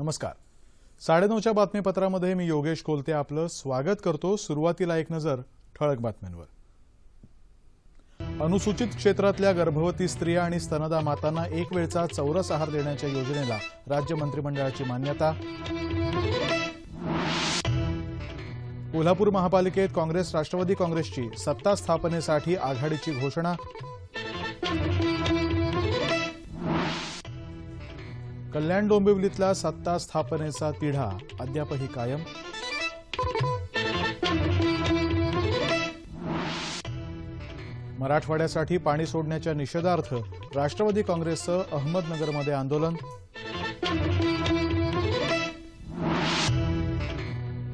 नमस्कार. 9:30च्या बातमीपत्रामध्ये मी योगेश कोलते आपलं स्वागत करतो. सुरुवातीला एक नजर ठळक बातम्यांवर. अनुसूचित क्षेत्रातल्या गर्भवती स्त्रिया आणि स्तनदा मातांना एक वेळचा चौरस आहार देण्याच्या योजनेला राज्य मंत्रिमंडळाची मान्यता. कोल्हापूर महापालिकेत काँग्रेस राष्ट्रवादी काँग्रेसची सत्ता स्थापनेसाठी आघाडीची घोषणा. कल्याण डोंबिवलीतला सत्ता स्थापनेचा तिढा अद्यापही कायम. मराठवाड्यासाठी पाणी सोडण्याच्या निषेधार्थ राष्ट्रवादी काँग्रेसचं अहमदनगरमध्ये आंदोलन.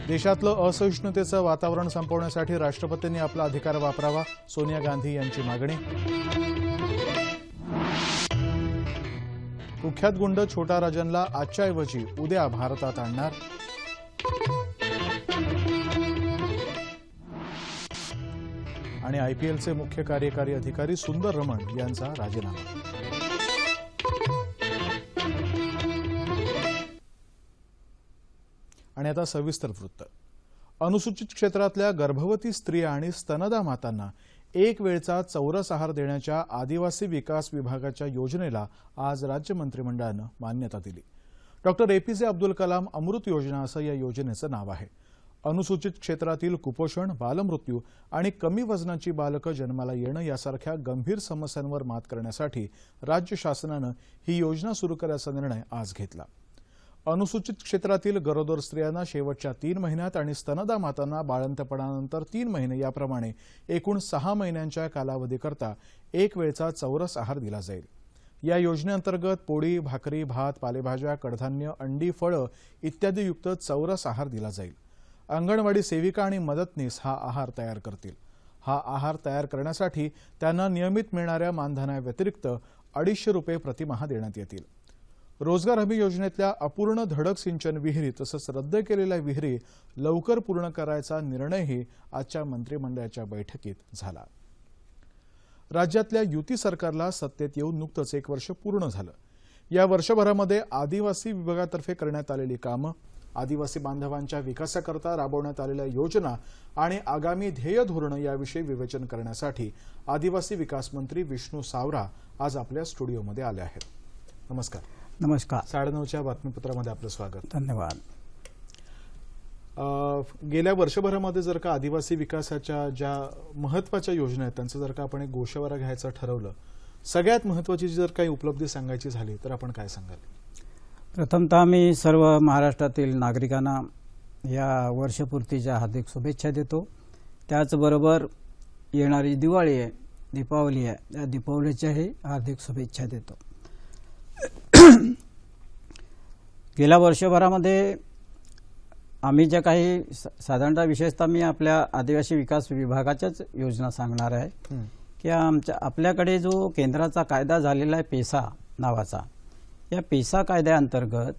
देशातलं असहिष्णुतेचं वातावरण संपवण्यासाठी राष्ट्रपतींनी आपला अधिकार वापरावा, सोनिया गांधी यांची मागणी. कुख्यात गुंड छोटा राजनला आजच्याऐवजी उद्या भारतात आणणार. आणि आयपीएलचे मुख्य कार्यकारी अधिकारी सुंदर रमण यांचा राजीनामा. आणि आता सविस्तर वृत्त. अनुसूचित क्षेत्रातल्या गर्भवती स्त्रिया आणि स्तनदा मातांना एक वेळचा चौरस आहार देण्याच्या आदिवासी विकास विभागाच्या योजनेला आज राज्य मंत्रिमंडळानं मान्यता दिली. डॉक्टर एपीजे अब्दुल कलाम अमृत योजना असं या योजनेचं नाव आहे. अनुसूचित क्षेत्रातील कुपोषण, बालमृत्यू आणि कमी वजनाची बालकं जन्माला येणं यासारख्या गंभीर समस्यांवर मात करण्यासाठी राज्य शासनानं ही योजना सुरू करायचा निर्णय आज घेतला. अनुसूचित क्षेत्रातील गरोदर स्त्रियांना शेवटच्या 3 महिन्यात आणि स्तनदा मातांना बाळंतपणानंतर 3 महिने याप्रमाणे एकूण 6 महिन्यांच्या कालावधीकरता एक वेळचा चौरस आहार दिला जाईल. या योजनेअंतर्गत पोळी, भाकरी, भात, पालेभाज्या, कडधान्य, अंडी, फळं इत्यादी युक्त चौरस आहार दिला जाईल. अंगणवाडी सेविका आणि मदतनीस हा आहार तयार करतील. हा आहार तयार करण्यासाठी त्यांना नियमित मिळणाऱ्या मानधनाव्यतिरिक्त 250 रुपये प्रतिमाह देण्यात येतील. रोजगार हमी योजनेतल्या अपूर्ण धडक सिंचन विहिरी तसंच रद्द केलेल्या विहिरी लवकर पूर्ण करायचा निर्णयही आजच्या मंत्रिमंडळाच्या बैठकीत झाला. राज्यातल्या युती सरकारला सत्तेत येऊन नुकतंच 1 वर्ष पूर्ण झालं. या वर्षभरामध्ये आदिवासी विभागातर्फे करण्यात आलेली कामं, आदिवासी बांधवांच्या विकासाकरता राबवण्यात आलेल्या योजना आणि आगामी ध्येय धोरणं याविषयी विवेचन करण्यासाठी आदिवासी विकास मंत्री विष्णू सावरा आज आपल्या स्टुडिओमध्ये आले आहेत. नमस्कार. नमस्कार. 9:30च्या बातमीपत्रामध्ये आपलं स्वागत. धन्यवाद. गेल्या वर्षभरामध्ये जर का आदिवासी विकासाच्या ज्या महत्त्वाच्या योजना आहेत त्यांचं जर का आपण एक गोषवारा घ्यायचं ठरवलं, सगळ्यात महत्त्वाची जर काही उपलब्धी सांगायची झाली तर आपण काय सांगाल? प्रथमतः मी सर्व महाराष्ट्रातील नागरिकांना या वर्षपूर्तीच्या हार्दिक शुभेच्छा देतो. त्याचबरोबर येणारी दिवाळी आहे, दीपावली आहे, त्या दीपावलीच्याही हार्दिक शुभेच्छा देतो. गेल्या वर्षभरामध्ये आम्ही ज्या काही साधारणतः विशेषतः मी आपल्या आदिवासी विकास विभागाच्याच योजना सांगणार आहे की आपल्याकडे जो केंद्राचा कायदा झालेला आहे पेसा नावाचा, या पेसा कायद्याअंतर्गत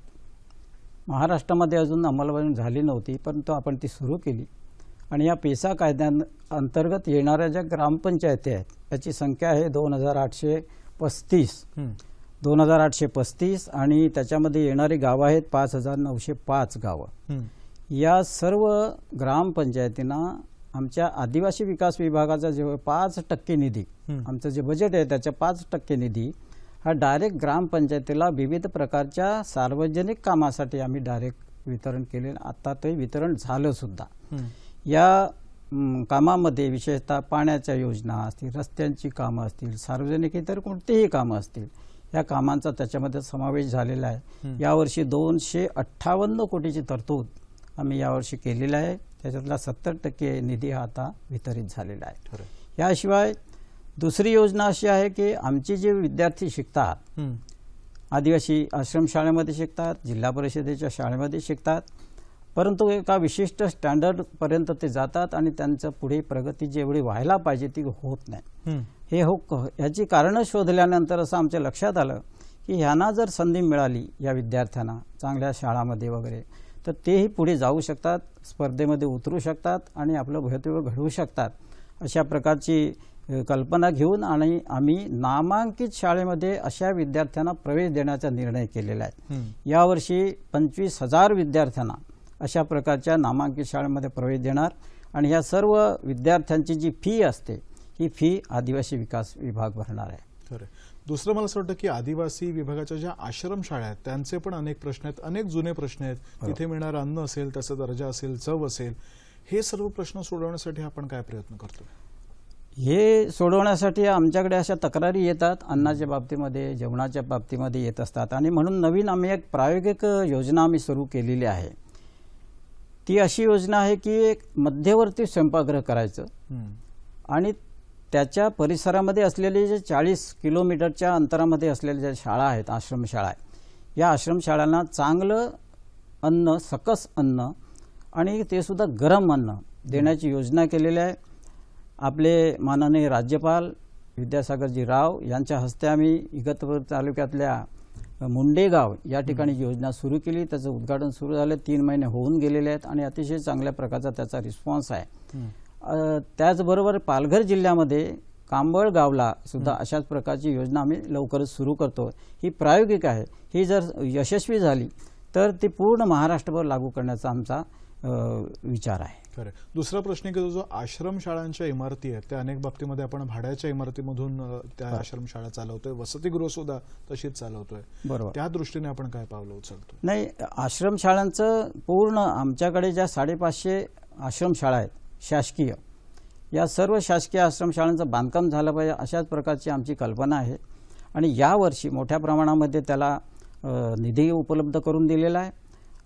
महाराष्ट्रामध्ये अजून अंमलबजावणी झाली नव्हती, परंतु आपण ती सुरू केली. आणि या पेसा कायद्याअंतर्गत येणाऱ्या ज्या ग्रामपंचायती आहेत त्याची संख्या आहे 2835 आणि त्याच्यामध्ये येणारी गावं आहेत 5905 गावं. या सर्व ग्रामपंचायतींना आमच्या आदिवासी विकास विभागाचा जे 5% निधी, आमचं जे बजेट आहे त्याच्या 5% निधी हा डायरेक्ट ग्रामपंचायतीला विविध प्रकारच्या सार्वजनिक कामासाठी आम्ही डायरेक्ट वितरण केले. आता ते वितरण झालं सुद्धा. या कामामध्ये विशेषतः पाण्याच्या योजना असतील, रस्त्यांची कामं असतील, सार्वजनिक इतर कोणतेही कामं असतील, या कामांचा त्याच्यामध्ये समावेश झालेला आहे. यावर्षी 258 कोटीची तरतूद आम्ही यावर्षी केलेला आहे. त्याच्यातला 70% निधी हा आता वितरित झालेला आहे. याशिवाय दुसरी योजना अशी आहे की आमचे जे विद्यार्थी शिकतात, आदिवासी आश्रमशाळेमध्ये शिकतात, जिल्हा परिषदेच्या शाळेमध्ये शिकतात, परंतु एका विशिष्ट स्टँडर्डपर्यंत ते जातात आणि त्यांचं पुढे प्रगती जेवढी व्हायला पाहिजे ती होत नाही. ह्याची कारणं शोधल्यानंतर असं आमच्या लक्षात आलं की ह्यांना जर संधी मिळाली या विद्यार्थ्यांना चांगल्या शाळांमध्ये वगैरे, तर तेही पुढे जाऊ शकतात, स्पर्धेमध्ये उतरू शकतात आणि आपलं भवितव्य घडवू शकतात. अशा प्रकारची कल्पना घेऊन आणि आम्ही नामांकित शाळेमध्ये अशा विद्यार्थ्यांना प्रवेश देण्याचा निर्णय केलेला आहे। यावर्षी 25,000 विद्यार्थ्यांना अशा प्रकारच्या नामांकित शाळेमध्ये प्रवेश देणार आणि ह्या सर्व विद्यार्थ्यांची जी फी असते ही फी आदिवासी विकास विभाग भरणार आहे। खरं। दुसरं मला असं वाटतं की आदिवासी विभागाच्या ज्या आश्रमशाळा आहेत त्यांचे पण अनेक प्रश्न आहेत, अनेक जुने प्रश्न आहेत। तिथे मिळणारं अन्न असेल, त्याचा दर्जा असेल, चव असेल, हे सर्व प्रश्न सोडवण्यासाठी आपण काय प्रयत्न करतो? हे सोडवण्यासाठी आमच्याकडे अशा तक्रारी येतात, अन्नाच्या बाबतीमध्ये, जेवणाच्या बाबतीमध्ये येत असतात आणि म्हणून नवीन आम्ही एक प्रायोगिक योजना आम्ही सुरू केलेली आहे। ती अशी योजना आहे की एक मध्यवर्ती स्वयंपाकगृह करायचं आणि त्याच्या परिसरामध्ये असलेले जे 40 किलोमीटरच्या अंतरामध्ये असलेल्या ज्या शाळा आहेत, आश्रमशाळा आहेत, या आश्रमशाळांना चांगलं अन्न, सकस अन्न आणि ते सुद्धा गरम अन्न देण्याची योजना केलेली आहे। आपले माननीय राज्यपाल विद्यासागरजी राव यांच्या हस्ते आम्ही इगतपुरी तालुक्यातल्या मुंडेगाव या ठिकाणी योजना सुरू केली। त्याचं उद्घाटन सुरू झालं, 3 महिने होऊन गेलेले आहेत आणि अतिशय चांगल्या प्रकारचा त्याचा रिस्पॉन्स आहे। त्याचबरोबर पालघर जिल्ह्यामध्ये कांबळ गावला सुद्धा अशाच प्रकारची योजना आम्ही लवकरच सुरू करतो। ही प्रायोगिक आहे, ही जर यशस्वी झाली तर ती पूर्ण महाराष्ट्रभर लागू करण्याचा आमचा विचार आहे। खरं। दुसरा प्रश्न की जो आश्रमशाळांच्या इमारती आहेत त्या अनेक बाबतीमध्ये आपण भाड्याच्या इमारतीमधून त्या आश्रमशाळा चालवतोय, वसतिगृह सुद्धा तशीच चालवतोय। बरोबर। त्या दृष्टीने आपण काय पावलं उचलतो? नाही, आश्रमशाळांचं पूर्ण आमच्याकडे ज्या 550 आश्रमशाळा आहेत शासकीय, या सर्व शासकीय आश्रमशाळांचं बांधकाम झालं पाहिजे अशाच प्रकारची आमची कल्पना आहे आणि यावर्षी मोठ्या प्रमाणामध्ये त्याला निधी उपलब्ध करून दिलेला आहे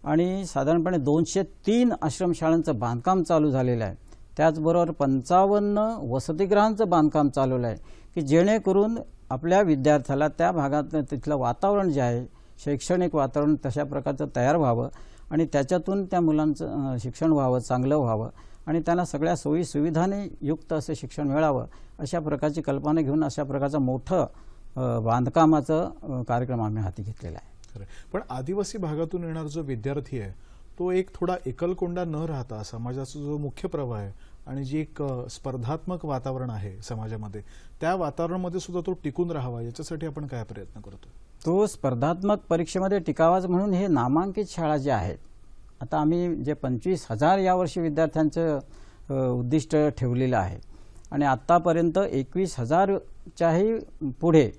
आणि साधारणपणे 203 आश्रमशाळांचं बांधकाम चालू झालेलं आहे। त्याचबरोबर 55 वसतिगृहांचं बांधकाम चालवलं आहे की जेणेकरून आपल्या विद्यार्थ्याला त्या भागात तिथलं वातावरण जे आहे, शैक्षणिक वातावरण तशा प्रकारचं तयार व्हावं आणि त्याच्यातून त्या मुलांचं शिक्षण व्हावं, चांगलं व्हावं आणि त्यांना सगळ्या सोयी सुविधांनी युक्त असं शिक्षण मिळावं अशा प्रकारची कल्पना घेऊन अशा प्रकारचं मोठं बांधकामाचं कार्यक्रम आम्ही हाती घेतलेला आहे। पण आदिवासी भागातून येणारा जो विद्यार्थी आहे तो एक थोडा एकलकोंडा न राहता समाजाचा जो मुख्य प्रवाह आहे आणि जी एक स्पर्धात्मक वातावरण आहे समाजामध्ये, त्या वातावरणामध्ये सुद्धा तो टिकून राहावा याच्यासाठी आपण काय प्रयत्न करतो? तो स्पर्धात्मक परीक्षेमध्ये टिकावाच म्हणून हे नामांकित शाळा ज्या आहेत, आता आम्ही जे 25,000 यावर्षी विद्यार्थ्यांचं उद्दिष्ट ठेवलेलं आहे आणि आत्तापर्यंत 21,000च्याही पुढे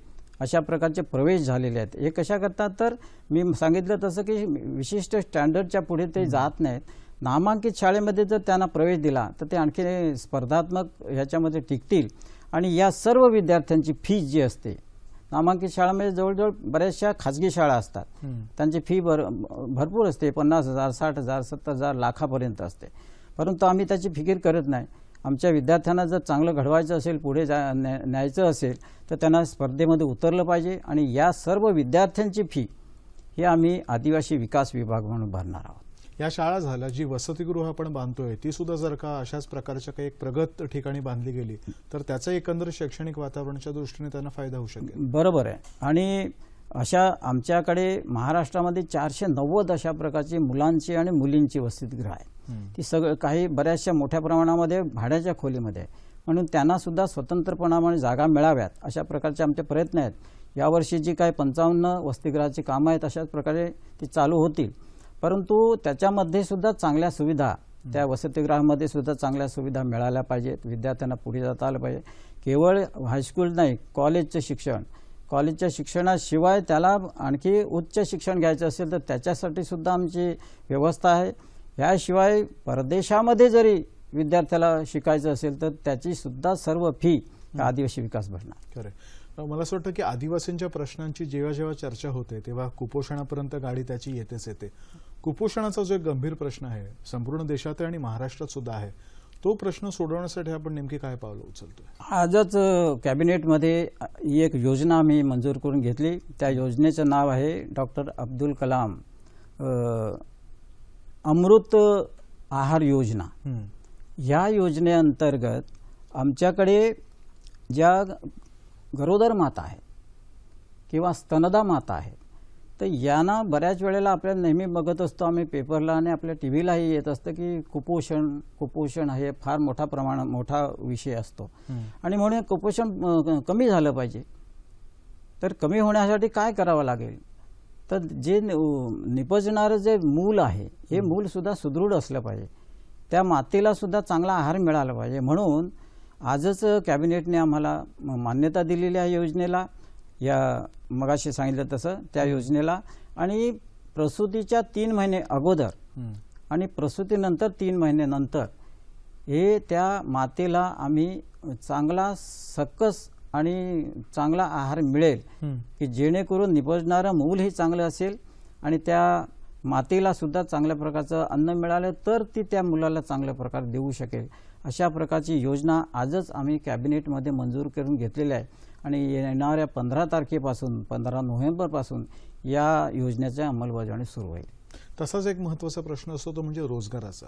अशा प्रकारचे प्रवेश झालेले आहेत। हे कशा करतात तर मी सांगितलं तसं की विशिष्ट स्टँडर्डच्या पुढे ते जात नाहीत। नामांकित शाळेमध्ये जर त्यांना प्रवेश दिला तर ते आणखी स्पर्धात्मक ह्याच्यामध्ये टिकतील आणि या सर्व विद्यार्थ्यांची फी जी असते, नामांकित शाळांमध्ये जवळजवळ बऱ्याचशा खाजगी शाळा असतात, त्यांची फी भरपूर असते, 50,000, 60,000, 70,000, लाखापर्यंत असते, परंतु आम्ही त्याची फिकीर करत नाही। आमच्या विद्यार्थ्यांना जर चांगलं घडवायचं असेल, पुढे न्यायचं असेल तर त्यांना स्पर्धेमध्ये उतरलं पाहिजे आणि या सर्व विद्यार्थ्यांची फी ही आम्ही आदिवासी विकास विभाग म्हणून भरणार आहोत। या शाळा झाल्या, जी वसतिगृह आपण बांधतोय ती सुद्धा जर का अशाच प्रकारच्या काही प्रगत ठिकाणी बांधली गेली तर त्याचा एकंदर शैक्षणिक वातावरणाच्या दृष्टीने त्यांना फायदा होऊ शकेल। बरोबर आहे आणि अशा आमच्याकडे महाराष्ट्रामध्ये 490 अशा प्रकारची मुलांची आणि मुलींची वसतिगृह आहे। ती सगळं काही बऱ्याचशा मोठ्या प्रमाणामध्ये भाड्याच्या खोलीमध्ये, म्हणून त्यांना सुद्धा स्वतंत्रपणाने जागा मिळाव्यात अशा प्रकारचे आमचे प्रयत्न आहेत। यावर्षी जी काही 55 वसतिगृहाची कामं आहेत अशाच प्रकारे ती चालू होतील, परंतु त्याच्यामध्ये सुद्धा चांगल्या सुविधा, त्या वसतिगृहामध्ये सुद्धा चांगल्या सुविधा मिळाल्या पाहिजेत। विद्यार्थ्यांना पुढे जाता आलं पाहिजे। केवळ हायस्कूल नाही, कॉलेजचं शिक्षण, कॉलेजच्या शिक्षणाशिवाय त्याला आणखी उच्च शिक्षण घ्यायचं असेल तर त्याच्यासाठी सुद्धा आमची व्यवस्था आहे। याशिवाय परदेशामध्ये जरी विद्यार्थ्याला शिकायचं असेल तर त्याची सुद्धा सर्व फी आदिवासी विकास भरणार। खरं। मला असं वाटतं की आदिवासींच्या प्रश्नांची जेव्हा जेव्हा चर्चा होते तेव्हा कुपोषणापर्यंत गाडी त्याची येतेच येते। कुपोषणाचा जो एक गंभीर प्रश्न आहे संपूर्ण देशात आहे आणि महाराष्ट्रात सुद्धा आहे, तो प्रश्न सोडवण्यासाठी आपण नेमकी काय पावलं उचलतोय? आजच कॅबिनेटमध्ये एक योजना आम्ही मंजूर करून घेतली। त्या योजनेचं नाव आहे डॉक्टर अब्दुल कलाम अमृत आहार योजना। या योजनेअंतर्गत आमच्याकडे ज्या गरोदर माता आहेत किंवा स्तनदा माता आहेत तर यांना बऱ्याच वेळेला आपल्याला नेहमी बघत असतो आम्ही पेपरला आणि आपल्या टीव्हीलाही येत असतं की कुपोषण हे फार मोठा विषय असतो आणि म्हणून कुपोषण कमी झालं पाहिजे. तर कमी होण्यासाठी काय करावं लागेल, तर जे निपजणारं जे मूल आहे हे मूल सुद्धा सुदृढ असलं पाहिजे, त्या मातेला सुद्धा चांगला आहार मिळाला पाहिजे. म्हणून आजच कॅबिनेटने आम्हाला मान्यता दिलेली आहे योजनेला, या मगाशी सांगितलं तसं त्या योजनेला. आणि प्रसूतीच्या 3 महिने अगोदर आणि प्रसूतीनंतर 3 महिने नंतर हे त्या मातेला आम्ही चांगला सकस आणि चांगला आहार मिळेल की जेणेकरून निपजणारं मूल हे चांगलं असेल आणि त्या मातेला सुद्धा चांगल्या प्रकारचं अन्न मिळालं तर ती त्या मुलाला चांगल्या प्रकारे देऊ शकेल. अशा प्रकारची योजना आजच आम्ही कॅबिनेटमध्ये मंजूर करून घेतलेली आहे आणि येणाऱ्या 15 तारखेपासून 15 नोव्हेंबरपासून या योजनेची अंमलबजावणी सुरू होईल. तसाच एक महत्त्वाचा प्रश्न असतो तो म्हणजे रोजगाराचा.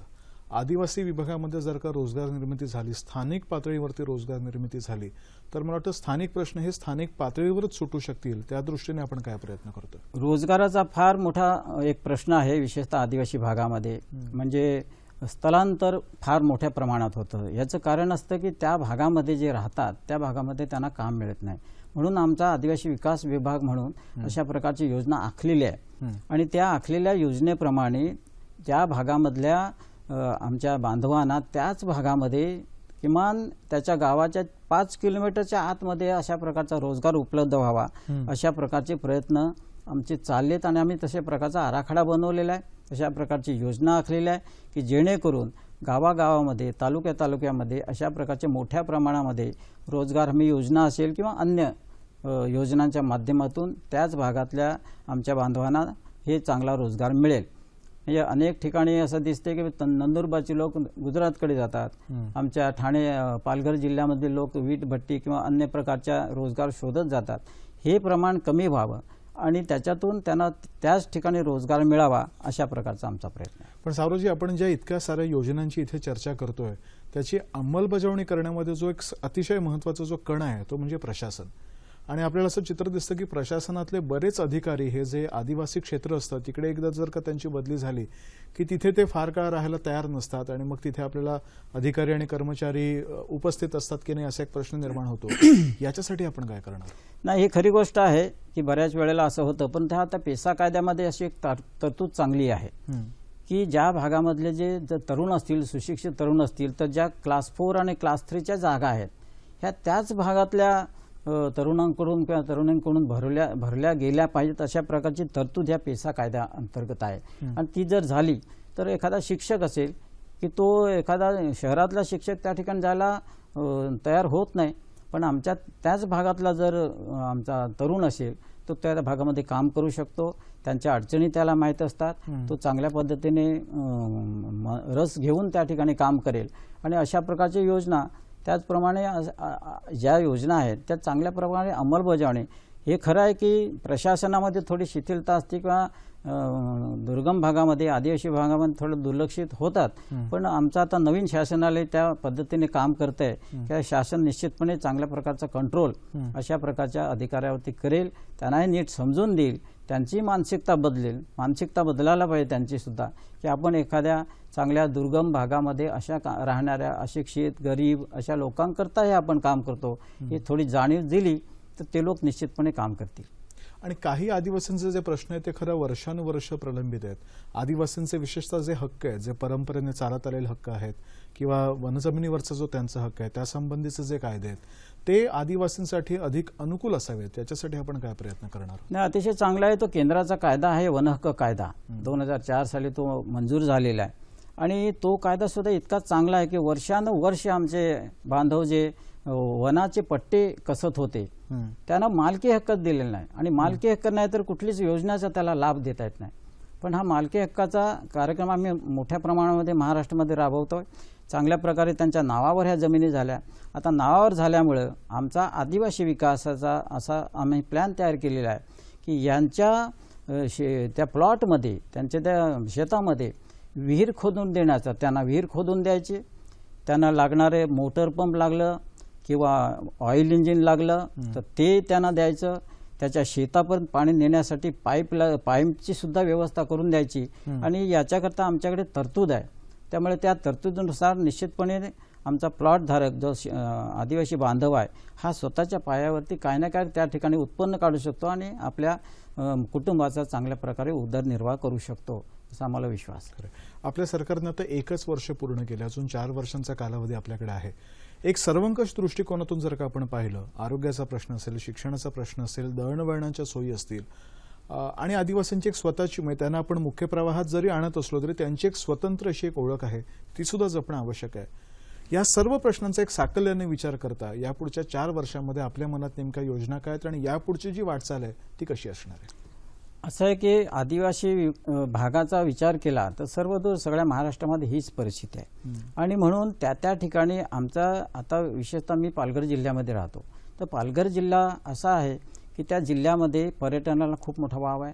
आदिवासी विभागामध्ये जर का रोजगार निर्मिती झाली, स्थानिक पातळीवरती रोजगार निर्मिती झाली, तर मला वाटतं स्थानिक प्रश्न हे स्थानिक पातळीवरच सुटू शकतील. त्या दृष्टीने आपण काय प्रयत्न करतो? रोजगाराचा फार मोठा एक प्रश्न आहे, विशेषतः आदिवासी भागामध्ये. म्हणजे स्थलांतर फार मोठ्या प्रमाणात होतं. याचं कारण असतं की त्या भागामध्ये जे राहतात त्या भागामध्ये त्यांना काम मिळत नाही. म्हणून आमचा आदिवासी विकास विभाग म्हणून अशा प्रकारची योजना आखलेली आहे आणि त्या आखलेल्या योजनेप्रमाणे ज्या भागामधल्या आमच्या बांधवांना त्याच भागामध्ये किमान त्याच्या गावाच्या 5 किलोमीटरच्या आतमध्ये अशा प्रकारचा रोजगार उपलब्ध व्हावा अशा प्रकारचे प्रयत्न आमचे चाललेत आणि आम्ही तशा प्रकारचा आराखडा बनवलेला आहे. अशा प्रकारची योजना आखलेली आहे की जेणेकरून गावागावामध्ये तालुक्यामध्ये अशा प्रकारचे मोठ्या प्रमाणामध्ये रोजगार हमी योजना असेल किंवा अन्य योजनांच्या माध्यमातून त्याच भागातल्या आमच्या बांधवांना हे चांगला रोजगार मिळेल. म्हणजे अनेक ठिकाणी असं दिसते की नंदुरबारचे लोक गुजरातकडे जातात, आमच्या ठाणे पालघर जिल्ह्यामधील लोक वीट भट्टी किंवा अन्य प्रकारच्या रोजगार शोधत जातात. हे प्रमाण कमी व्हावं आणि त्याच्यातून त्यांना त्याच ठिकाणी रोजगार मिळावा अशा प्रकारचा आमचा प्रयत्न आहे. पण सावरजी, आपण ज्या इतक्या साऱ्या योजनांची इथे चर्चा करतोय त्याची अंमलबजावणी करण्यामध्ये जो एक अतिशय महत्त्वाचा जो कणा आहे तो म्हणजे प्रशासन. आणि आपल्याला असं चित्र दिसतं की प्रशासनातले बरेच अधिकारी हे जे आदिवासी क्षेत्र असतं तिकडे एकदा जर का त्यांची बदली झाली की तिथे ते फार काळ राहायला तयार नसतात आणि मग तिथे आपल्याला अधिकारी आणि कर्मचारी उपस्थित असतात की नाही असा एक प्रश्न निर्माण होतो. याच्यासाठी आपण काय करणार? नाही, ही खरी गोष्ट आहे की बऱ्याच वेळेला असं होतं, पण त्या आता पेसा कायद्यामध्ये अशी एक तरतूद चांगली आहे की ज्या भागामधले जे तरुण असतील, सुशिक्षित तरुण असतील, तर ज्या क्लास 4 आणि क्लास 3च्या जागा आहेत ह्या त्याच भागातल्या तरुणांकडून किंवा तरुणींकडून भरल्या गेल्या पाहिजेत अशा प्रकारची तरतूद ह्या पेसा कायद्या अंतर्गत आहे. आणि ती जर झाली तर एखादा शिक्षक असेल की तो एखादा शहरातला शिक्षक त्या ठिकाणी जायला तयार होत नाही, पण आमच्या त्याच भागातला जर आमचा तरुण असेल तो त्या भागामध्ये काम करू शकतो. त्यांच्या अडचणी त्याला माहीत असतात, तो चांगल्या पद्धतीने रस घेऊन त्या ठिकाणी काम करेल. आणि अशा प्रकारची योजना त्याचप्रमाणे ज्या योजना आहेत त्या चांगल्या प्रमाणे अंमलबजावणी. हे खरं आहे की प्रशासनामध्ये थोडी शिथिलता असते किंवा दुर्गम भागामध्ये आदिवासी भागामध्ये थोडं दुर्लक्षित होतात, पण आमचं आता नवीन शासनालय त्या पद्धतीने काम करत आहे की शासन निश्चितपणे चांगल्या प्रकारचा कंट्रोल अशा प्रकारच्या अधिकाऱ्यावरती करेल, त्यांनाही नीट समजून देईल, त्यांची मानसिकता बदलेल. मानसिकता बदलायला पाहिजे त्यांची सुद्धा की आपण एखाद्या चांगल्या दुर्गम भागामध्ये अशा राहणाऱ्या अशिक्षित गरीब अशा लोकांकरता हे आपण काम करतो ही थोडी जाणीव दिली तर ते लोक निश्चितपणे काम करतील. आणि काही आदिवासींचे जे प्रश्न आहेत ते खरं वर्षानुवर्ष प्रलंबित आहेत. आदिवासींचे विशेषतः जे हक्क आहेत, जे परंपरेने चालत आलेले हक्क आहेत किंवा वनजमिनीवरचा जो त्यांचा हक्क आहे त्यासंबंधीचे जे कायदे आहेत ते आदिवासींसाठी अधिक अनुकूल असावेत, त्याच्यासाठी आपण काय प्रयत्न करणार? नाही, अतिशय चांगला आहे तो केंद्राचा कायदा आहे वन हक्क कायदा. 2004 साली तो मंजूर झालेला आहे आणि तो कायदा सुद्धा इतका चांगला आहे की वर्षानुवर्ष आमचे बांधव जे वनाचे पट्टे कसत होते त्यांना मालकी हक्कच दिलेला नाही. आणि मालकी हक्क नाही तर कुठलीच योजनाचा त्याला लाभ देता येत नाही. पण हा मालकी हक्काचा कार्यक्रम आम्ही मोठ्या प्रमाणामध्ये महाराष्ट्रामध्ये राबवतोय. चांगल्या प्रकारे त्यांच्या नावावर ह्या जमिनी झाल्या. आता नावावर झाल्यामुळं आमचा आदिवासी विकासाचा असा आम्ही प्लॅन तयार केलेला आहे की यांच्या त्या प्लॉटमध्ये त्यांच्या त्या शेतामध्ये विहीर खोदून देण्याचा, त्यांना विहीर खोदून द्यायची, त्यांना लागणारे मोटर पंप लागलं किंवा ऑइल इंजिन लागलं तर ते त्यांना द्यायचं, त्याच्या शेतापर्यंत पाणी नेण्यासाठी पाईपची सुद्धा व्यवस्था करून द्यायची आणि याच्याकरता आमच्याकडे तरतूद आहे. त्यामुळे त्या तरतुदीनुसार निश्चितपणे आमचा प्लॉट धारक जो आदिवासी बांधव आहे हा स्वतःच्या पायावरती काय ना काय त्या ठिकाणी उत्पन्न काढू शकतो आणि आपल्या कुटुंबाचा चांगल्या प्रकारे उदरनिर्वाह करू शकतो असा आम्हाला विश्वास आहे. आपल्या सरकारनं आता 1 वर्ष पूर्ण केलं, अजून 4 वर्षांचा कालावधी आपल्याकडे आहे. एक सर्वंकष दृष्टिकोनातून जर का आपण पाहिलं, आरोग्याचा प्रश्न असेल, शिक्षणाचा प्रश्न असेल, दळणवळणाच्या सोयी असतील आणि आदिवासींची एक स्वतःची त्यांना आपण मुख्य प्रवाहात जरी आणत असलो तरी त्यांची एक स्वतंत्र अशी एक ओळख आहे, ती सुद्धा जपणं आवश्यक आहे. या सर्व प्रश्नांचा एक साकल्याने विचार करता यापुढच्या 4 वर्षांमध्ये आपल्या मनात नेमक्या योजना काय आहेत आणि यापुढची जी वाटचाल आहे ती कशी असणार आहे? असं आहे की आदिवासी भागाचा विचार केला तर सर्वदूर सगळ्या महाराष्ट्रामध्ये हीच परिस्थिती आहे आणि म्हणून त्या ठिकाणी आमचा आता विशेषतः मी पालघर जिल्ह्यामध्ये राहतो. तर पालघर जिल्हा असा आहे की त्या जिल्ह्यामध्ये पर्यटनाला खूप मोठा वाव आहे.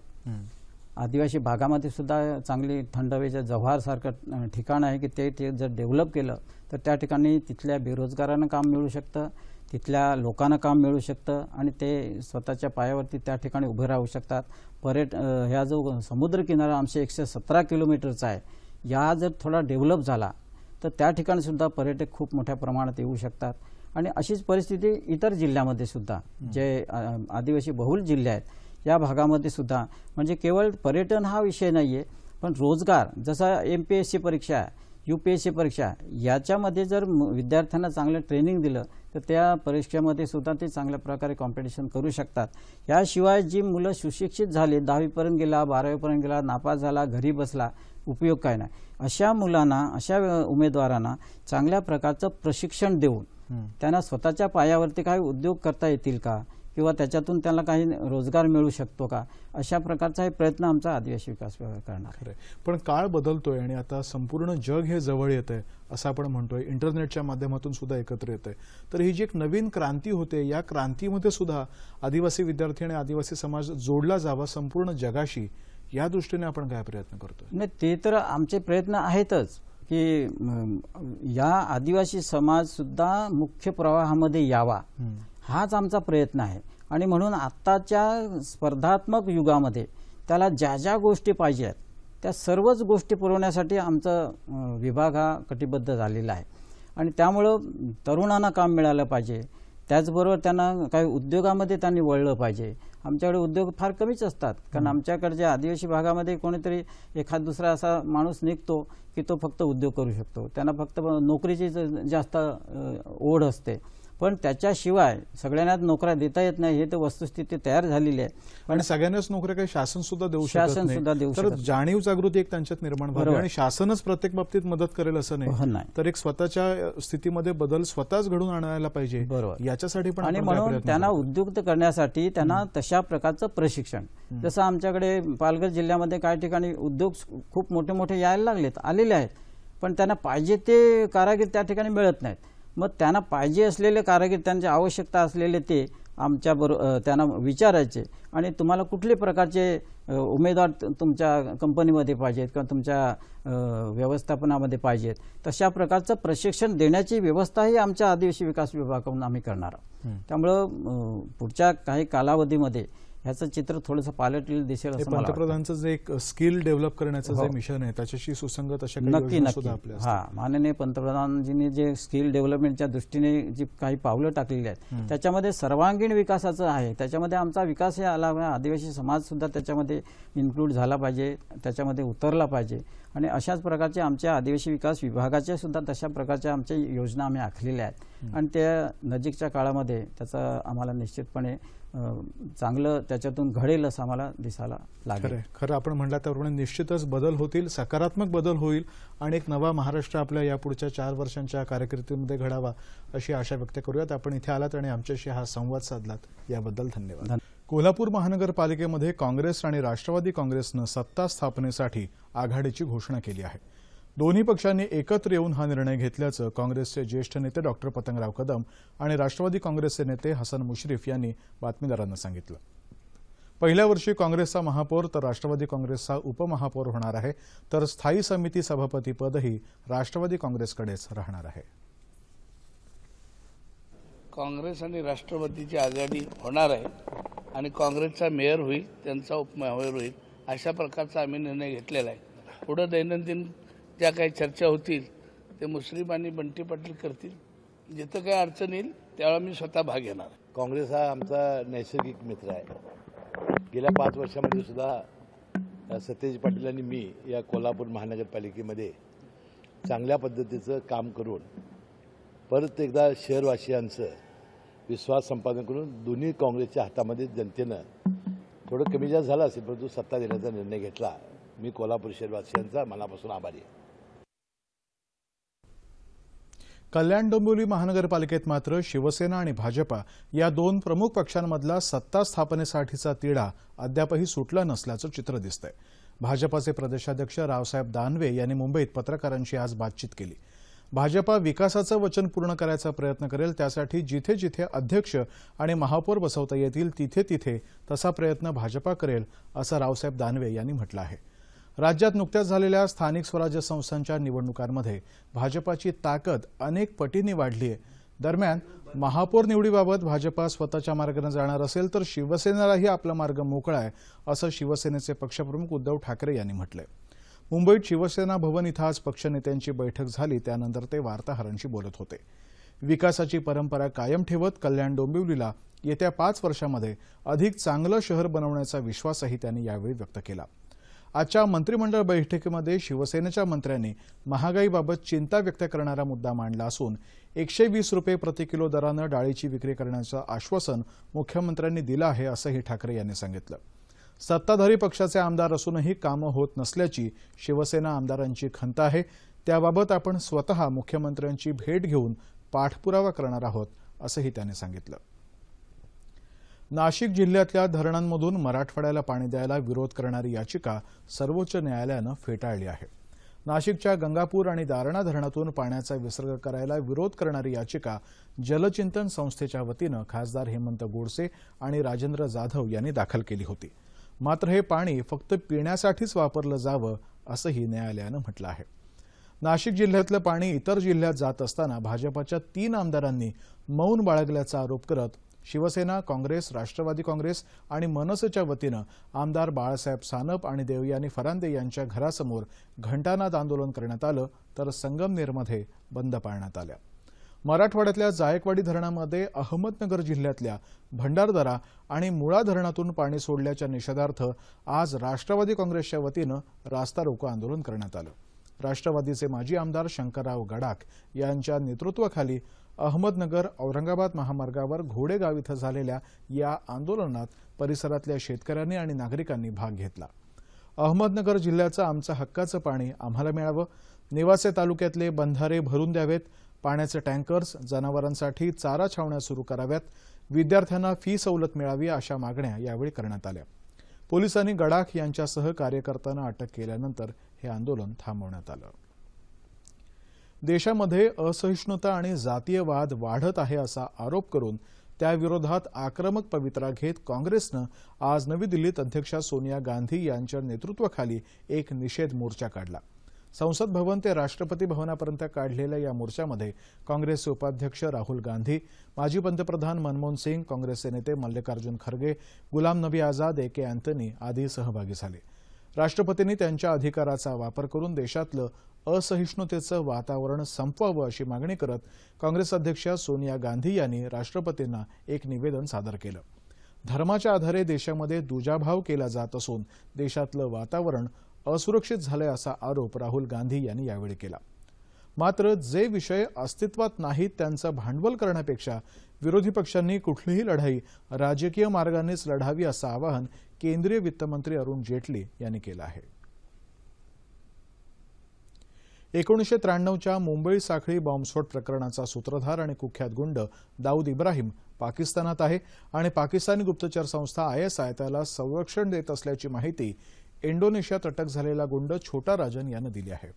आदिवासी भागामध्ये सुद्धा चांगली थंड हवेचं जव्हारसारखं ठिकाण आहे की ते जर डेव्हलप केलं तर त्या ठिकाणी तिथल्या बेरोजगारांना काम मिळू शकतं, तिथल्या लोकांना काम मिळू शकतं आणि ते स्वतःच्या पायावरती त्या ठिकाणी उभे राहू शकतात. ह्या जो समुद्रकिनारा आमचे 117 किलोमीटरचा आहे, या जर थोडा डेव्हलप झाला तर त्या ठिकाणी सुद्धा पर्यटक खूप मोठ्या प्रमाणात येऊ शकतात. आणि अशीच परिस्थिती इतर जिल्ह्यामध्ये सुद्धा जे आदिवासी बहुल जिल्हे आहेत या भागामध्ये सुद्धा म्हणजे केवळ पर्यटन हा विषय नाही आहे, पण रोजगार जसा MPSC परीक्षा, UPSC परीक्षा याच्यामध्ये जर विद्यार्थ्यांना चांगलं ट्रेनिंग दिलं तर त्या परीक्षेमध्ये सुद्धा ते चांगल्या प्रकारे कॉम्पिटिशन करू शकतात. याशिवाय जी मुलं सुशिक्षित झाले, 10वीपर्यंत गेला, 12वीपर्यंत गेला, नापास झाला, घरी बसला, उपयोग काय नाही, अशा मुलांना, अशा उमेदवारांना चांगल्या प्रकारचं प्रशिक्षण देऊन त्यांना स्वतःच्या पायावरती काही उद्योग करता येतील का किंवा त्याच्यातून त्यांना काही रोजगार मिळू शकतो का, अशा प्रकारचा हे प्रयत्न आमचा आदिवासी विकास विभाग करणार आहे. पण काळ बदलतोय आणि आता संपूर्ण जग हे जवळ येत आहे असं आपण म्हणतोय, इंटरनेटच्या माध्यमातून सुद्धा एकत्र येत आहे. तर ही जी एक नवीन क्रांती होते, या क्रांतीमध्ये सुद्धा आदिवासी विद्यार्थी आणि आदिवासी समाज जोडला जावा संपूर्ण जगाशी, या दृष्टीने आपण काय प्रयत्न करतोय? नाही, ते तर आमचे प्रयत्न आहेतच की या आदिवासी समाज सुद्धा मुख्य प्रवाहामध्ये यावा, हाच आमचा प्रयत्न आहे. आणि म्हणून आत्ताच्या स्पर्धात्मक युगामध्ये त्याला ज्या ज्या गोष्टी पाहिजे आहेत त्या सर्वच गोष्टी पुरवण्यासाठी आमचा विभाग हा कटिबद्ध झालेला आहे. आणि त्यामुळं तरुणांना काम मिळालं पाहिजे, त्याचबरोबर त्यांना काही उद्योगामध्ये त्यांनी वळलं पाहिजे. आमच्याकडे उद्योग फार कमीच असतात, कारण आमच्याकडच्या आदिवासी भागामध्ये कोणीतरी एखाद दुसरा असा माणूस निघतो की तो फक्त उद्योग करू शकतो, त्यांना फक्त नोकरीची जास्त ओढ असते. पण त्याच्याशिवाय सगळ्यांना नोकऱ्या देता येत नाही, हे तर वस्तुस्थिती तयार झालेली आहे. पण सगळ्यांनाच नोकऱ्या काही शासन सुद्धा देऊ शकत नाही. तर जाणीव जागृती एक त्यांच्यात निर्माण व्हावी आणि शासनच प्रत्येक बाबतीत मदत करेल असं नाही, तर एक स्वतःच्या स्थितीमध्ये बदल स्वतःच घडून आणायला पाहिजे. याच्यासाठी पण आणि म्हणून त्यांना उद्युक्त करण्यासाठी त्यांना तशा प्रकारचं प्रशिक्षण, जसं आमच्याकडे पालघर जिल्ह्यामध्ये काही ठिकाणी उद्योग खूप मोठे मोठे यायला आलेले आहेत, पण त्यांना पाहिजे ते कारागीर त्या ठिकाणी मिळत नाहीत. मग त्यांना पाहिजे असलेले कारागीर, त्यांची आवश्यकता असलेले ते त्यांना विचारायचे आणि तुम्हाला कुठल्या प्रकारचे उमेदवार तुमच्या कंपनीमध्ये पाहिजेत किंवा तुमच्या व्यवस्थापनामध्ये पाहिजेत, तशा प्रकारचं प्रशिक्षण देण्याची व्यवस्थाही आमच्या आदिवासी विकास विभागाकडून आम्ही करणार आहोत. त्यामुळं पुढच्या काही कालावधीमध्ये ह्याचं चित्र थोडंसं पालटलेलं दिसेल असं मला वाटतं. पंतप्रधानांचं जे एक स्किल डेव्हलप करण्याचं जे मिशन आहे त्याच्याशी सुसंगत अशा नक्की माननीय पंतप्रधानांजींनी जे स्किल डेव्हलपमेंटच्या दृष्टीने जी काही पावलं टाकलेली आहेत त्याच्यामध्ये सर्वांगीण विकासाचं आहे. त्याच्यामध्ये आमचा विकास हे आला, आदिवासी समाज सुद्धा त्याच्यामध्ये इन्क्लूड झाला पाहिजे, त्याच्यामध्ये उतरला पाहिजे. आणि अशाच प्रकारच्या आमच्या आदिवासी विकास विभागाच्या सुद्धा तशा प्रकारच्या आमच्या योजना आम्ही आखलेल्या आहेत आणि त्या नजीकच्या काळामध्ये त्याचा आम्हाला निश्चितपणे चांगलं त्याच्यातून घडेल असं आम्हाला दिसायला लागेल. खरं आपण म्हटलं त्याप्रमाणे निश्चितच बदल होतील, सकारात्मक बदल होईल आणि एक नवा महाराष्ट्र आपल्या यापुढच्या 4 वर्षांच्या कारकिर्दीमध्ये घडावा अशी आशा व्यक्त करूयात. आपण इथे आलात आणि आमच्याशी हा संवाद साधलात याबद्दल धन्यवाद. कोल्हापूर महानगरपालिकेमध्ये काँग्रेस आणि राष्ट्रवादी काँग्रेसनं सत्ता स्थापनेसाठी आघाडीची घोषणा केली आहे. दोन्ही पक्षांनी एकत्र येऊन हा निर्णय घेतल्याचं काँग्रेसचे ज्येष्ठ नेते डॉक्टर पतंगराव कदम आणि राष्ट्रवादी काँग्रेसचे नेते हसन मुश्रीफ यांनी बातमीदारांना सांगितलं. पहिल्या वर्षी काँग्रेसचा महापौर तर राष्ट्रवादी काँग्रेसचा उपमहापौर होणार आहे, तर स्थायी समिती सभापती पदही राष्ट्रवादी काँग्रेसकडेच राहणार आहे. काँग्रेस आणि राष्ट्रवादीची आघाडी होणार आहे आणि काँग्रेसचा मेयर होईल, त्यांचा उपमेयर होईल, अशा प्रकारचा आम्ही निर्णय घेतलेला आहे. पुढं दैनंदिन ज्या काही चर्चा होतील ते मुश्रीफ आणि बंटी पाटील करतील. जिथं काही अडचण येईल त्यावेळेला मी स्वतः भाग घेणार. काँग्रेस हा आमचा नैसर्गिक मित्र आहे. गेल्या 5 वर्षामध्ये सुद्धा सतेज पाटील आणि मी या कोल्हापूर महानगरपालिकेमध्ये चांगल्या पद्धतीचं काम करून परत एकदा शहरवासियांचं विश्वास संपादन करून दोन्ही काँग्रेसच्या हातामध्ये जनतेनं थोडं कमी जास्त झालं असेल, परंतु सत्ता देण्याचा निर्णय घेतला. मी कोल्हापूर शहरवासियांचा मनापासून आभारी आहे. कल्याण डोंबिवली महानगरपालिकेत मात्र शिवसेना आणि भाजपा या 2 प्रमुख पक्षांमधला सत्ता स्थापनेसाठीचा तिढा अद्यापही सुटला नसल्याचं चित्र दिसतंय. भाजपाचे प्रदेशाध्यक्ष रावसाहेब दानवे यांनी मुंबईत पत्रकारांशी आज बातचीत केली. भाजपा विकासाचं वचन पूर्ण करायचा प्रयत्न करेल, त्यासाठी जिथे जिथे अध्यक्ष आणि महापौर बसवता येतील तिथे तिथे तसा प्रयत्न भाजपा करेल, असं रावसाहेब दानवे यांनी म्हटलं आहे. राज्यात नुकत्याच झालेल्या स्थानिक स्वराज्य संस्थांच्या निवडणुकांमध्ये भाजपाची ताकद अनेक पटींनी वाढली आहे. दरम्यान महापौर निवडीबाबत भाजपा स्वतःच्या मार्गाने जाणार असेल तर शिवसेनेलाही आपला मार्ग मोकळा आहे, असं शिवसेनेचे पक्षप्रमुख उद्धव ठाकरे यांनी म्हटलंय. मुंबईत शिवसेना भवन इथं आज पक्षनेत्यांची बैठक झाली, त्यानंतर ते वार्ताहरांशी बोलत होते. विकासाची परंपरा कायम ठेवत कल्याण डोंबिवलीला येत्या 5 वर्षांमध्ये अधिक चांगलं शहर बनवण्याचा विश्वासही त्यांनी यावेळी व्यक्त केला. आजच्या मंत्रिमंडळ बैठकीमध्ये शिवसेनेच्या मंत्र्यांनी महागाईबाबत चिंता व्यक्त करणारा मुद्दा मांडला असून 120 रुपये प्रति किलो दरानं डाळीची विक्री करण्याचं आश्वासन मुख्यमंत्र्यांनी दिलं आहे, असंही ठाकरे यांनी सांगितलं. सत्ताधारी पक्षाचे आमदार असूनही कामं होत नसल्याची शिवसेना आमदारांची खंत आहे. त्याबाबत आपण स्वतः मुख्यमंत्र्यांची भेट घेऊन पाठपुरावा करणार आहोत, असंही त्यांनी सांगितलं. नाशिक जिल्ह्यातल्या धरणांमधून मराठवाड्याला पाणी द्यायला विरोध करणारी याचिका सर्वोच्च न्यायालयानं फेटाळली आहे. नाशिकच्या गंगापूर आणि दारणा धरणातून पाण्याचा विसर्ग करायला विरोध करणारी याचिका जलचिंतन संस्थेच्या वतीनं खासदार हेमंत गोडसे आणि राजेंद्र जाधव यांनी दाखल केली होती. मात्र हे पाणी फक्त पिण्यासाठीच वापरलं जावं, असंही न्यायालयानं म्हटलं आहे. नाशिक जिल्ह्यातलं पाणी इतर जिल्ह्यात जात असताना भाजपाच्या 3 आमदारांनी मौन बाळगल्याचा आरोप करत शिवसेना, काँग्रेस, राष्ट्रवादी काँग्रेस आणि मनसेच्या वतीनं आमदार बाळासाहेब सानप आणि देवयानी फरांदे यांच्या घरासमोर घंटानाद आंदोलन करण्यात आलं, तर संगमनेरमध्ये बंद पाळण्यात आल्या. मराठवाड्यातल्या जायकवाडी धरणामध्ये अहमदनगर जिल्ह्यातल्या भंडारदरा आणि मुळा धरणातून पाणी सोडल्याच्या निषेधार्थ आज राष्ट्रवादी काँग्रेसच्या वतीनं रास्ता रोको आंदोलन करण्यात आलं. राष्ट्रवादीचे माजी आमदार शंकरराव गडाख यांच्या नेतृत्वाखाली अहमदनगर औरंगाबाद महामार्गावर घोडेगाव इथं झालेल्या या आंदोलनात परिसरातल्या शेतकऱ्यांनी आणि नागरिकांनी भाग घेतला. अहमदनगर जिल्ह्याचं आमचं हक्काचं पाणी आम्हाला मिळावं, नेवासे तालुक्यातले बंधारे भरून द्यावेत, पाण्याचे टँकर्स, जनावरांसाठी चारा छावण्या सुरू कराव्यात, विद्यार्थ्यांना फी सवलत मिळावी, अशा मागण्या यावेळी करण्यात आल्या. पोलिसांनी गडाख यांच्यासह कार्यकर्त्यांना अटक केल्यानंतर हे आंदोलन थांबवण्यात आलं. देशामध्ये असहिष्णुता आणि जातीयवाद वाढत आहे असा आरोप करून त्याविरोधात आक्रमक पवित्रा घेत काँग्रेसनं आज नवी दिल्लीत अध्यक्षा सोनिया गांधी यांच्या नेतृत्वाखाली एक निषेध मोर्चा काढला. संसद भवन ते राष्ट्रपती भवनापर्यंत काढलेल्या या मोर्चामध्ये काँग्रेसचे उपाध्यक्ष राहुल गांधी, माजी पंतप्रधान मनमोहन सिंग, काँग्रेसचे नेते मल्लिकार्जुन खरगे, गुलाम नबी आझाद, ए.के. अँथनी आदी सहभागी झाले. राष्ट्रपतींनी त्यांच्या अधिकाराचा वापर करून देशातलं असहिष्णुतेचं वातावरण संपवावं अशी मागणी करत काँग्रेस अध्यक्षा सोनिया गांधी यांनी राष्ट्रपतींना एक निवेदन सादर केलं. धर्माच्या आधारे देशामध्ये दुजाभाव केला जात असून देशातलं वातावरण असुरक्षित झालंय असा आरोप राहुल गांधी यांनी यावेळी केला. मात्र जे विषय अस्तित्वात नाहीत त्यांचं भांडवल करण्यापेक्षा विरोधी पक्षांनी कुठलीही लढाई राजकीय मार्गानेच लढावी असं आवाहन केंद्रीय वित्तमंत्री अरुण जेटली यांनी केलं आहे. 1993च्या मुंबई साखळी बॉम्बस्फोट प्रकरणाचा सूत्रधार आणि कुख्यात गुंड दाऊद इब्राहिम पाकिस्तानात आहे आणि पाकिस्तानी गुप्तचर संस्था ISI त्याला संरक्षण देत असल्याची माहिती इंडोनेशियात अटक झालेला गुंड छोटा राजन यानं दिली आहे.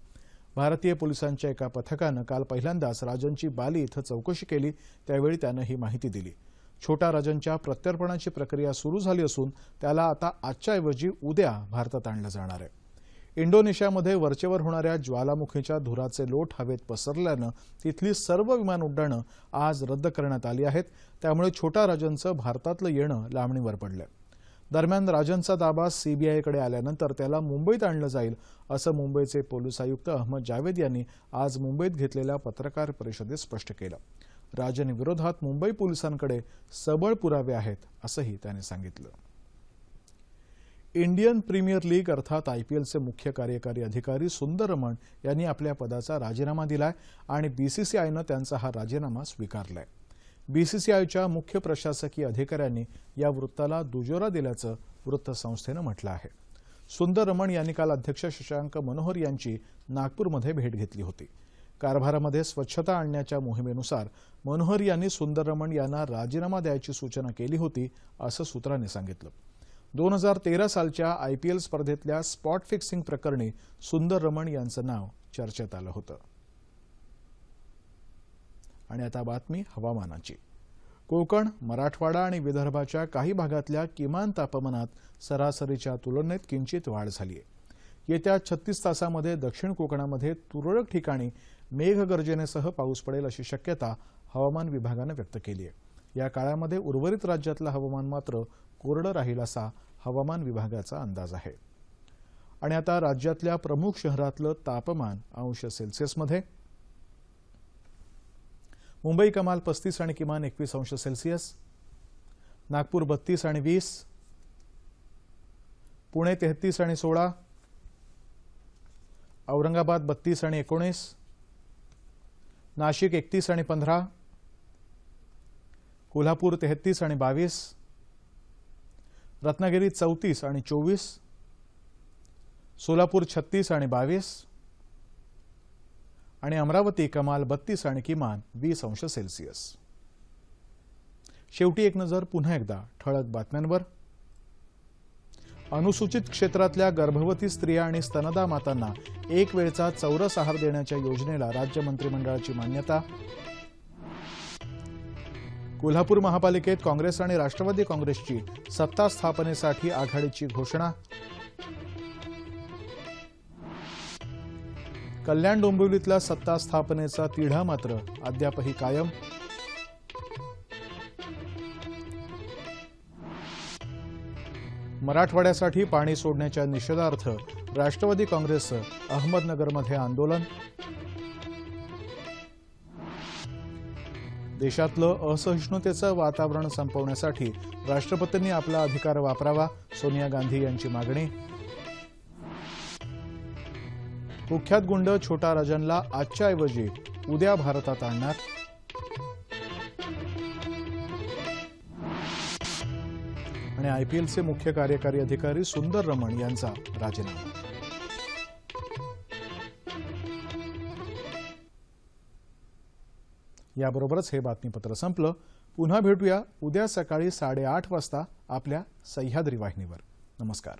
भारतीय पोलिसांच्या एका पथकानं काल पहिल्यांदाच राजनची बाली इथं चौकशी केली, त्यावेळी त्यानं ही माहिती दिली. छोटा राजनच्या प्रत्यर्पणाची प्रक्रिया सुरू झाली असून त्याला आता आजच्या ऐवजी उद्या भारतात आणलं जाणार आहे. इंडोनेशियामध्ये वरचेवर होणाऱ्या ज्वालामुखीच्या धुराचे लोट हवेत पसरल्यानं तिथली सर्व विमान उड्डाणं आज रद्द करण्यात आली आहेत. त्यामुळे छोटा राजनचं भारतातलं येणं लांबणीवर पडलंय. दरम्यान राजनचा ताबा सीबीआयकडे आल्यानंतर त्याला मुंबईत आणलं जाईल असं मुंबईचे पोलीस आयुक्त अहमद जावेद यांनी आज मुंबईत घेतलेल्या पत्रकार परिषदेत स्पष्ट केलं. राजन विरोधात मुंबई पोलिसांकडे सबळ पुरावे आहेत असंही त्याने सांगितलं. इंडियन प्रीमियर लीग अर्थात आयपीएलचे मुख्य कार्यकारी अधिकारी सुंदर रमण यांनी आपल्या पदाचा राजीनामा दिलाय आणि बीसीसीआयनं त्यांचा हा राजीनामा स्वीकारलाय. बीसीसीआयच्या मुख्य प्रशासकीय अधिकाऱ्यांनी या वृत्ताला दुजोरा दिल्याचं वृत्तसंस्थेनं म्हटलं आहे. सुंदर रमण यांनी काल अध्यक्ष शशांक मनोहर यांची नागपूरमध्ये भेट घेतली होती. कारभारामध्ये स्वच्छता आणण्याच्या मोहिमेनुसार मनोहर यांनी सुंदर रमण यांना राजीनामा द्यायची सूचना केली होती असं सूत्रांनी सांगितलं. 2013 सालच्या आयपीएल स्पर्धेतल्या स्पॉट फिक्सिंग प्रकरणी सुंदर रमण यांचं नाव चर्चेत आलं होतं. आणि आता बातमी हवामानाची. कोकण, मराठवाडा आणि विदर्भाच्या काही भागातल्या किमान तापमानात सरासरीच्या तुलनेत किंचित वाढ झाली आहे. येत्या 36 तासांमध्ये दक्षिण कोकणामध्ये तुरळक ठिकाणी मेघगर्जनेसह पाऊस पडेल अशी शक्यता हवामान विभागानं व्यक्त केली आहे. या काळामध्ये उर्वरित राज्यातलं हवामान मात्र कोरडं राहील असा हवामान विभागाचा अंदाज आहे. आणि आता राज्यातल्या प्रमुख शहरातलं तापमान अंश सेल्सिअसमध्ये. मुंबई कमाल 35 आणि किमान 21 अंश सेल्सिअस, नागपूर 32 आणि 20, पुणे 33 आणि 16, औरंगाबाद 32 आणि 19, नाशिक 31 आणि 15, कोल्हापूर 33 आणि 22, रत्नागिरी 34 आणि 24, सोलापूर 36 आणि 22 आणि अमरावती कमाल 32 आणि किमान 20 अंश सेल्सिअस. शेवटी एक नजर पुन्हा एकदा ठळक बातम्यांवर. अनुसूचित क्षेत्रातल्या गर्भवती स्त्रिया आणि स्तनदा मातांना एक वेळचा चौरस आहार देण्याच्या योजनेला राज्य मंत्रिमंडळाची मान्यता. कोल्हापूर महापालिकेत काँग्रेस आणि राष्ट्रवादी काँग्रेसची सत्ता स्थापनेसाठी आघाडीची घोषणा. कल्याण डोंबिवलीतला सत्ता स्थापनेचा तिढा मात्र अद्यापही कायम. मराठवाड्यासाठी पाणी सोडण्याच्या निषेधार्थ राष्ट्रवादी काँग्रेसचं अहमदनगरमध्ये आंदोलन. देशातलं असहिष्णुतेचं वातावरण संपवण्यासाठी राष्ट्रपतींनी आपला अधिकार वापरावा, सोनिया गांधी यांची मागणी. कुख्यात गुंड छोटा राजनला आजच्या ऐवजी उद्या भारतात आणणार. आणि आयपीएलचे मुख्य कार्यकारी अधिकारी सुंदर रमण यांचा राजीनामा. याबरोबरच हे बातमीपत्र संपलं. पुन्हा भेटूया उद्या सकाळी 8:30 वाजता आपल्या सह्याद्री वाहिनीवर. नमस्कार.